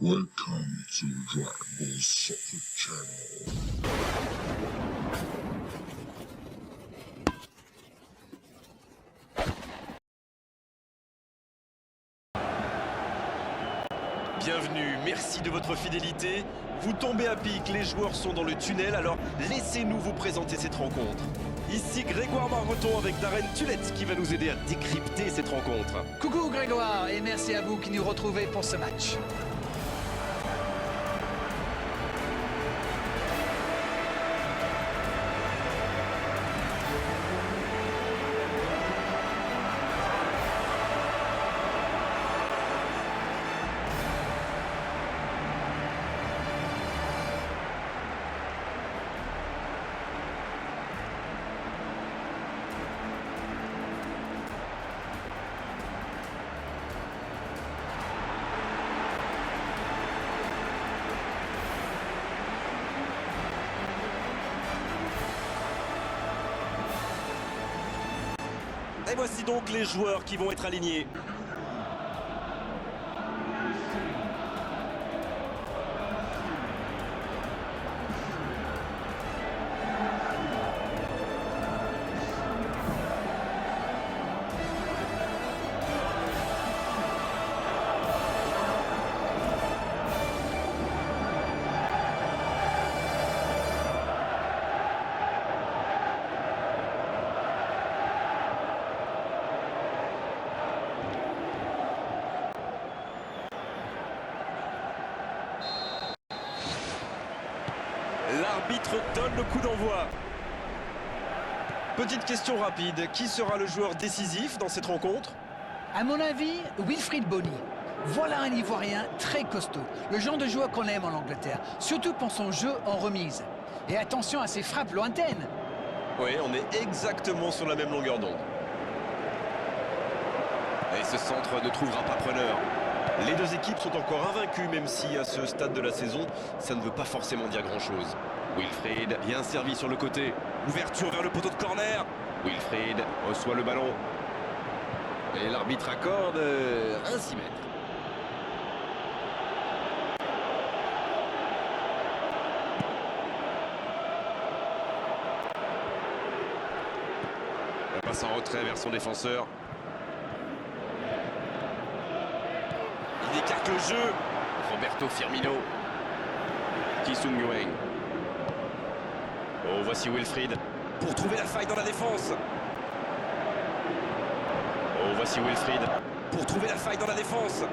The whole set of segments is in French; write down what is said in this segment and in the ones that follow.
Welcome to Dragon Ball Soccer Channel. Bienvenue, merci de votre fidélité. Vous tombez à pic, les joueurs sont dans le tunnel, alors laissez-nous vous présenter cette rencontre. Ici Grégoire Margoton avec Darren Tulette qui va nous aider à décrypter cette rencontre. Coucou Grégoire et merci à vous qui nous retrouvez pour ce match. Et voici donc les joueurs qui vont être alignés. L'arbitre donne le coup d'envoi. Petite question rapide, qui sera le joueur décisif dans cette rencontre? À mon avis, Wilfried Bony. Voilà un Ivoirien très costaud. Le genre de joueur qu'on aime en Angleterre, surtout pour son jeu en remise. Et attention à ses frappes lointaines. Oui, on est exactement sur la même longueur d'onde. Et ce centre ne trouvera pas preneur. Les deux équipes sont encore invaincues, même si à ce stade de la saison, ça ne veut pas forcément dire grand-chose. Wilfried, bien servi sur le côté. Ouverture vers le poteau de corner. Wilfried reçoit le ballon. Et l'arbitre accorde un 6 mètres. La passe en retrait vers son défenseur. Il écarte le jeu. Roberto Firmino. Ki-Sung Yueng. Oh, voici Wilfried pour trouver la faille dans la défense. Oh, voici Wilfried pour trouver la faille dans la défense.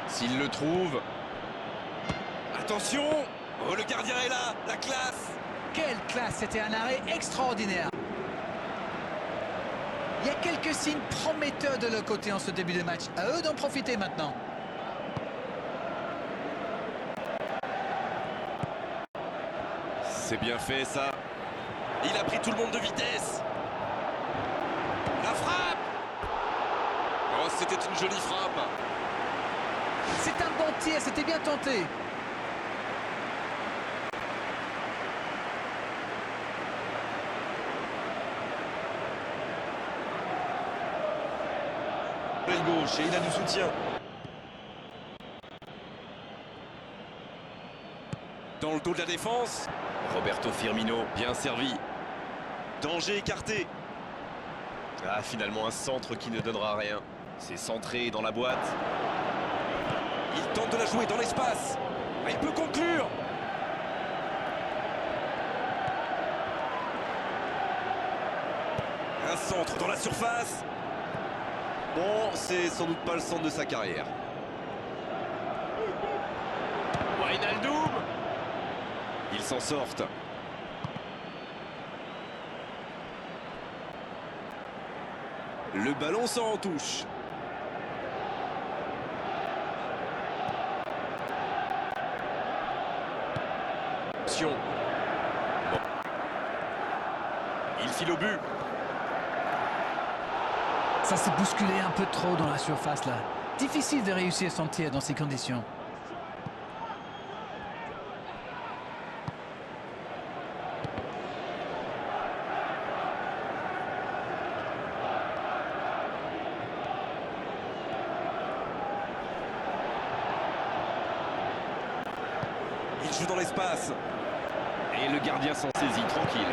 S'il le trouve. Attention! Oh, le gardien est là, la classe! Quelle classe, c'était un arrêt extraordinaire. Il y a quelques signes prometteurs de leur côté en ce début de match. À eux d'en profiter maintenant. C'est bien fait ça. Il a pris tout le monde de vitesse. La frappe! Oh, c'était une jolie frappe. C'est un bon tir, c'était bien tenté. L'aile gauche et il a du soutien. Dans le dos de la défense. Roberto Firmino, bien servi. Danger écarté. Ah, finalement un centre qui ne donnera rien. C'est centré dans la boîte. Il tente de la jouer dans l'espace. Ah, il peut conclure. Un centre dans la surface. Bon, c'est sans doute pas le centre de sa carrière. Wijnaldum. Ils s'en sortent. Le ballon sort en touche. Attention. Bon. Il file au but. Ça s'est bousculé un peu trop dans la surface là. Difficile de réussir son tir dans ces conditions. Il joue dans l'espace. Et le gardien s'en saisit, tranquille.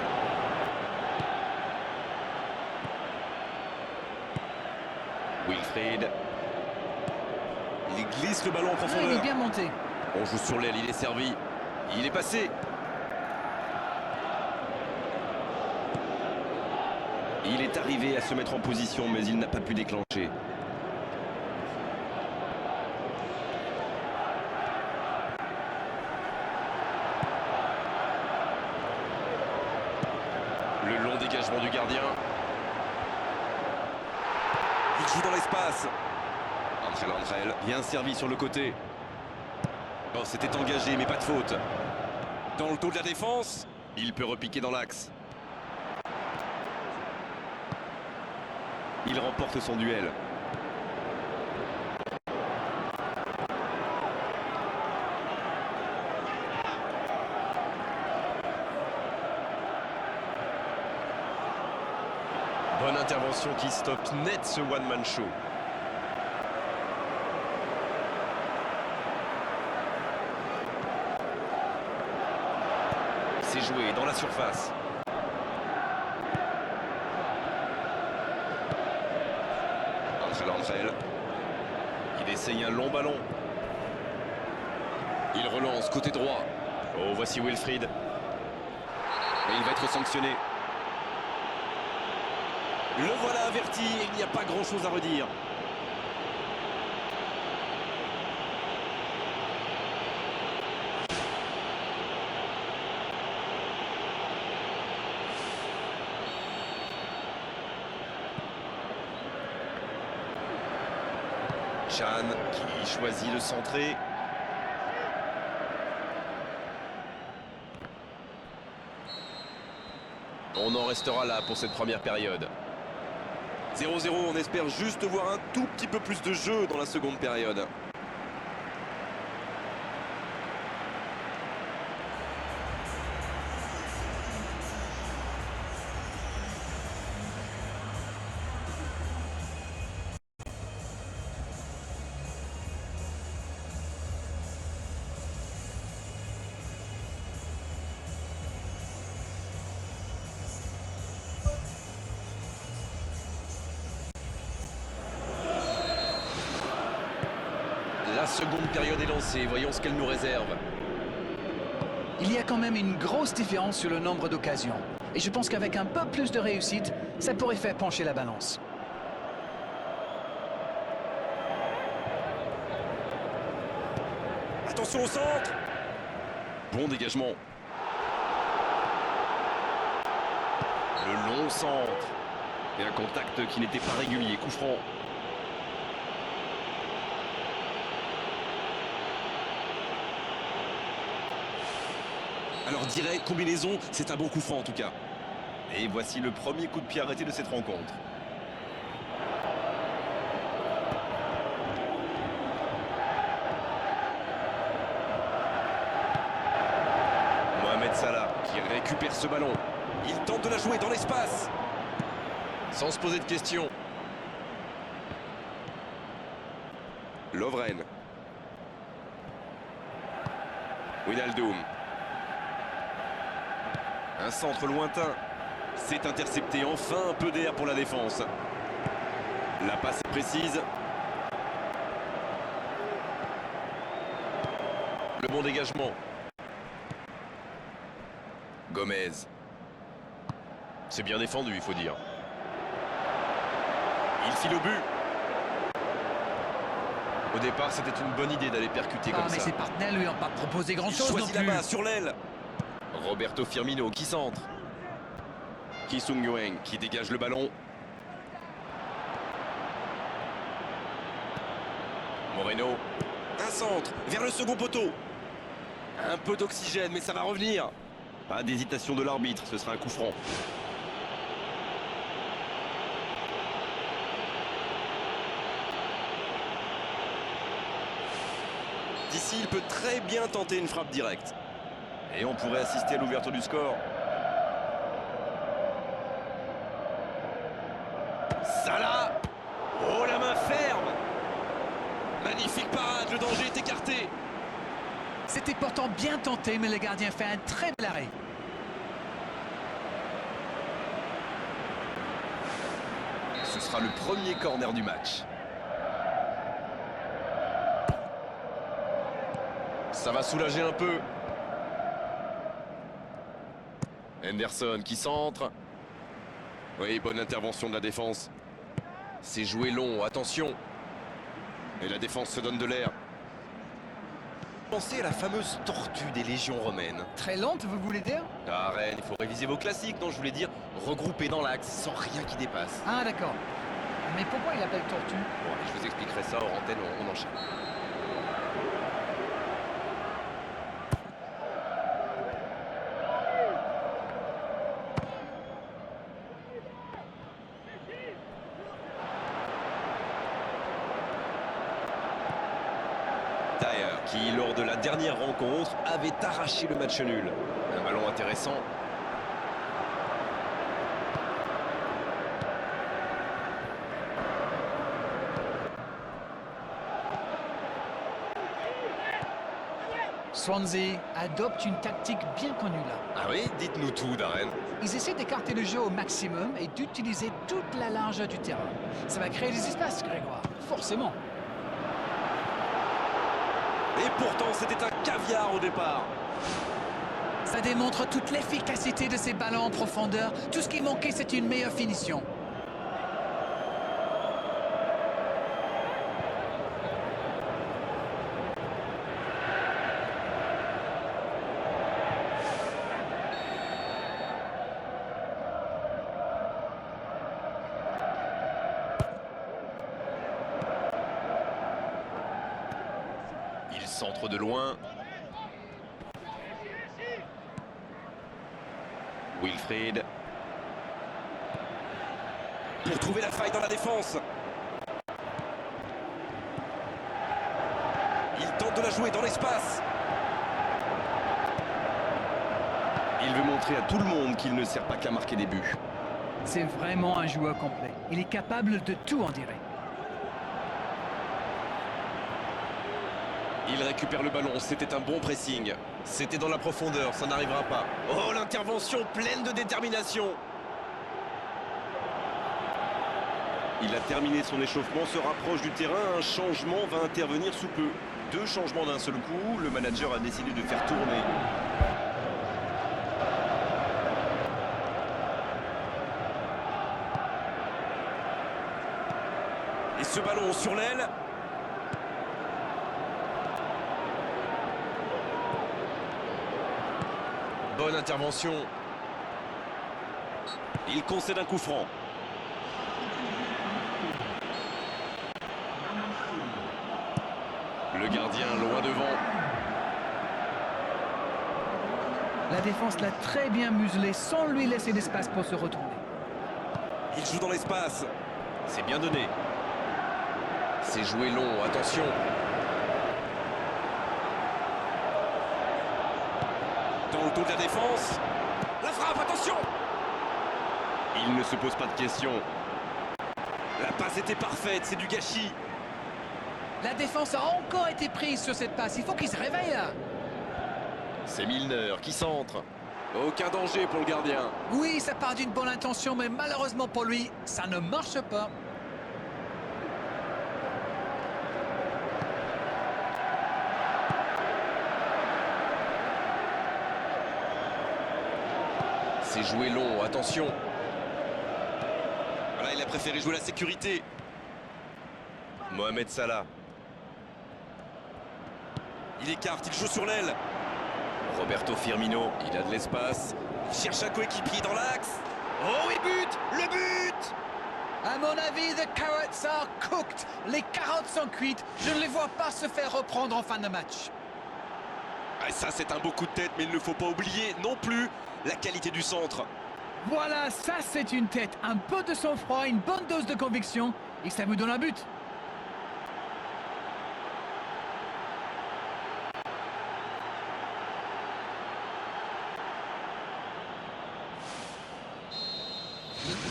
Wilfried. Il glisse le ballon en Ah, il profondeur. est bien monté. On joue sur l'aile, il est servi. Il est passé. Il est arrivé à se mettre en position, mais il n'a pas pu déclencher. Le long dégagement du gardien. Il joue dans l'espace. Andrel, bien servi sur le côté. Oh, c'était engagé, mais pas de faute. Dans le dos de la défense, il peut repiquer dans l'axe. Il remporte son duel. Bonne intervention qui stoppe net ce one-man show. C'est joué dans la surface. Andrel. Il essaye un long ballon. Il relance côté droit. Oh, voici Wilfried. Et il va être sanctionné. Le voilà averti, il n'y a pas grand-chose à redire. Chan qui choisit de centrer. On en restera là pour cette première période. 0-0, on espère juste voir un tout petit peu plus de jeu dans la seconde période. La seconde période est lancée, voyons ce qu'elle nous réserve. Il y a quand même une grosse différence sur le nombre d'occasions. Et je pense qu'avec un peu plus de réussite, ça pourrait faire pencher la balance. Attention au centre. Bon dégagement. Le long centre. Et un contact qui n'était pas régulier, coup franc. Alors direct, combinaison, c'est un bon coup franc en tout cas. Et voici le premier coup de pied arrêté de cette rencontre. Mohamed Salah qui récupère ce ballon. Il tente de la jouer dans l'espace. Sans se poser de questions. Lovren. Wijnaldum. Un centre lointain. C'est intercepté. Enfin un peu d'air pour la défense. La passe est précise. Le bon dégagement. Gomez. C'est bien défendu, il faut dire. Il file au but. Au départ, c'était une bonne idée d'aller percuter comme Mais ça. ses partenaires lui ont pas proposé Il grand-chose non choisit plus. là-bas, sur l'aile. Roberto Firmino qui centre. Ki Sung-yueng qui dégage le ballon. Moreno. Un centre vers le second poteau. Un peu d'oxygène, mais ça va revenir. Pas d'hésitation de l'arbitre, ce sera un coup franc. D'ici, il peut très bien tenter une frappe directe. Et on pourrait assister à l'ouverture du score. Salah. Oh, la main ferme. Magnifique parade, le danger est écarté. C'était pourtant bien tenté, mais le gardien fait un très bel arrêt. Ce sera le premier corner du match. Ça va soulager un peu. Henderson qui centre. Oui, bonne intervention de la défense. C'est joué long, attention. Et la défense se donne de l'air. Pensez à la fameuse tortue des légions romaines. Très lente, vous voulez dire? Ah, Rennes, il faut réviser vos classiques, non, je voulais dire regrouper dans l'axe, sans rien qui dépasse. Ah, d'accord. Mais pourquoi il appelle tortue? Bon, allez, je vous expliquerai ça hors antenne, on enchaîne. Dyer, qui lors de la dernière rencontre avait arraché le match nul. Un ballon intéressant. Swansea adopte une tactique bien connue là. Ah oui, dites-nous tout, Darren. Ils essaient d'écarter le jeu au maximum et d'utiliser toute la largeur du terrain. Ça va créer des espaces, Grégoire, forcément. Et pourtant, c'était un caviar au départ. Ça démontre toute l'efficacité de ces ballons en profondeur. Tout ce qui manquait, c'est une meilleure finition. Il centre de loin. Wilfried. Pour trouver la faille dans la défense. Il tente de la jouer dans l'espace. Il veut montrer à tout le monde qu'il ne sert pas qu'à marquer des buts. C'est vraiment un joueur complet. Il est capable de tout, on dirait. Il récupère le ballon, c'était un bon pressing. C'était dans la profondeur, ça n'arrivera pas. Oh, l'intervention pleine de détermination. Il a terminé son échauffement, se rapproche du terrain. Un changement va intervenir sous peu. 2 changements d'un seul coup, le manager a décidé de faire tourner. Et ce ballon sur l'aile. Bonne intervention. Il concède un coup franc. Le gardien loin devant. La défense l'a très bien muselé sans lui laisser d'espace pour se retourner. Il joue dans l'espace. C'est bien donné. C'est joué long, attention. Dans le dos de la défense. La frappe, attention. Il ne se pose pas de questions. La passe était parfaite, c'est du gâchis. La défense a encore été prise sur cette passe. Il faut qu'il se réveille là. C'est Milner qui centre. Aucun danger pour le gardien. Oui, ça part d'une bonne intention, mais malheureusement pour lui, ça ne marche pas. C'est joué long, attention. Voilà, il a préféré jouer la sécurité. Mohamed Salah. Il écarte, il joue sur l'aile. Roberto Firmino, il a de l'espace. Il cherche un coéquipier dans l'axe. Oh, il bute. Le but. À mon avis, the carrots are cooked. Les carottes sont cuites. Je ne les vois pas se faire reprendre en fin de match. Ah, ça, c'est un beau coup de tête, mais il ne faut pas oublier non plus la qualité du centre. Voilà, ça c'est une tête. Un peu de sang-froid, une bonne dose de conviction. Et ça vous donne un but.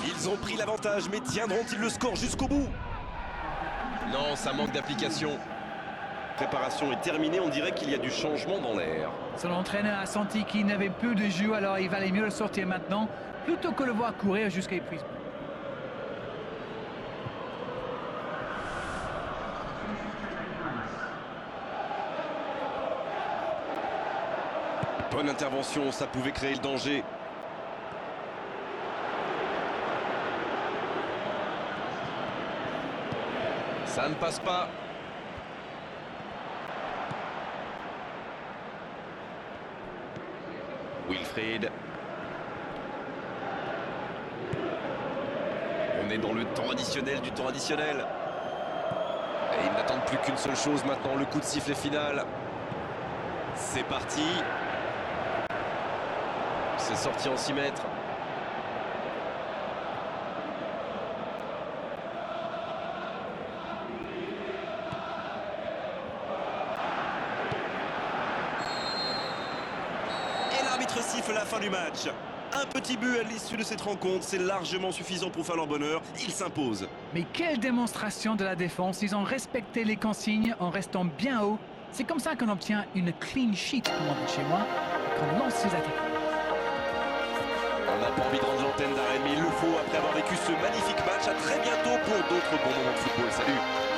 Ils ont pris l'avantage, mais tiendront-ils le score jusqu'au bout? Non, ça manque d'application. préparation est terminée, on dirait qu'il y a du changement dans l'air. Son entraîneur a senti qu'il n'avait plus de jus, alors il valait mieux le sortir maintenant, plutôt que le voir courir jusqu'à épuisement. Bonne intervention, ça pouvait créer le danger. Ça ne passe pas. Wilfried. On est dans le temps additionnel du temps additionnel. Et ils n'attendent plus qu'une seule chose maintenant, le coup de sifflet final. C'est parti. C'est sorti en 6 mètres. Et l'arbitre siffle la fin du match. Un petit but à l'issue de cette rencontre, c'est largement suffisant pour faire leur bonheur. Ils s'imposent. Mais quelle démonstration de la défense. Ils ont respecté les consignes en restant bien haut. C'est comme ça qu'on obtient une clean sheet, comme on dit chez moi, et qu'on lance ses attaques. On n'a pas envie de rendre l'antenne d'arrêt, mais il le faut après avoir vécu ce magnifique match. À très bientôt pour d'autres bons moments de football. Salut!